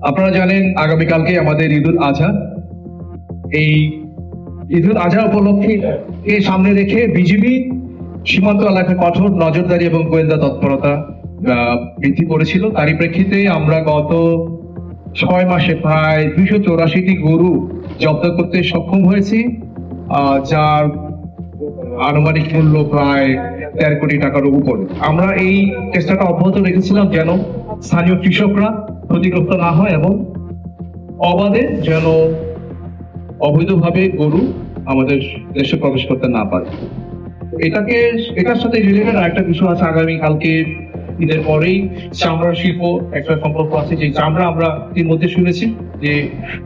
আপনারা জানেন আগামীকালকে আমাদের ঈদুল আজহা। এই ঈদুল আজহা উপলক্ষে সামনে রেখে বিজিবি সীমান্ত এলাকায় কঠোর নজরদারি এবং গোয়েন্দা তৎপরতা বৃদ্ধি করেছিল। তারই প্রেক্ষিতে আমরা গত 6 মাসে প্রায় 284টি গরু জব্দ করতে সক্ষম হয়েছি, যার আনুমানিক মূল্য প্রায় 13 কোটি টাকার উপরে। আমরা এই চেষ্টাটা অব্যাহত রেখেছিলাম যেন স্থানীয় কৃষকরা ক্ষতিগ্রস্ত না হয় এবং অবাধে যেন অবৈধভাবে গরু আমাদের দেশে প্রবেশ করতে না পারে। এটার সাথে রিলেটেড আরেকটা বিষয় আছে। আগামী কালকে ঈদের পরেই চামড়া শিল্প একটা সম্পর্ক আছে, যে চামড়া আমরা ইতিমধ্যে শুনেছি যে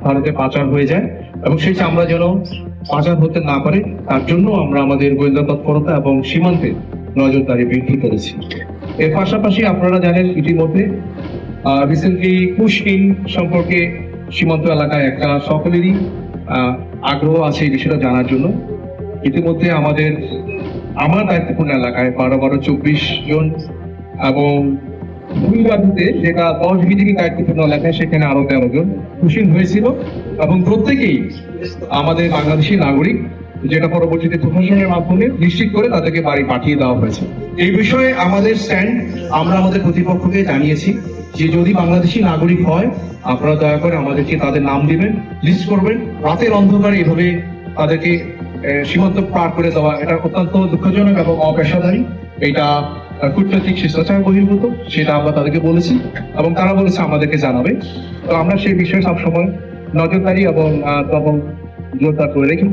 ভারতে পাচার হয়ে যায়, এবং সেই চামড়া যেন পাচার হতে না পারে তার জন্য আমরা আমাদের গোয়েন্দা তৎপরতা এবং সীমান্তে নজরদারি বৃদ্ধি করেছি। এর পাশাপাশি আপনারা জানেন ইতিমধ্যে রিসেন্টলি কুশকিন সম্পর্কে সীমান্ত এলাকায় একটা সকলেরই আগ্রহ আছে এই বিষয়টা জানার জন্য। ইতিমধ্যে আমার দায়িত্বপূর্ণ এলাকায় 12-24 জন, এবং ভুলবাধিতে যেটা 10 বিজিবি দায়িত্বপূর্ণ এলাকায় সেখানে আরো 13 জন কুশিন হয়েছিল, এবং প্রত্যেকেই আমাদের বাংলাদেশি নাগরিক, যেটা পরবর্তীতে প্রশাসনের মাধ্যমে নিশ্চিত করে তাদেরকে বাড়ি পাঠিয়ে দেওয়া হয়েছে। এই বিষয়ে আমাদের স্ট্যান্ড আমরা আমাদের প্রতিপক্ষকে জানিয়েছি যে যদি বাংলাদেশি নাগরিক হয় আপনারা দয়া করে আমাদেরকে তাদের নাম দিবেন, লিস্ট করবেন। রাতের অন্ধকারে এভাবে তাদেরকে সীমান্ত পার করে দেওয়া এটা অত্যন্ত দুঃখজনক এবং অপেশাদারী। এটা কূটনৈতিক শিষ্টাচার বহির্ভূত, সেটা আমরা তাদেরকে বলেছি এবং তারা বলেছে আমাদেরকে জানাবে। তো আমরা সেই বিষয়ে সবসময় নজরদারি এবং জোরদার করে রেখি।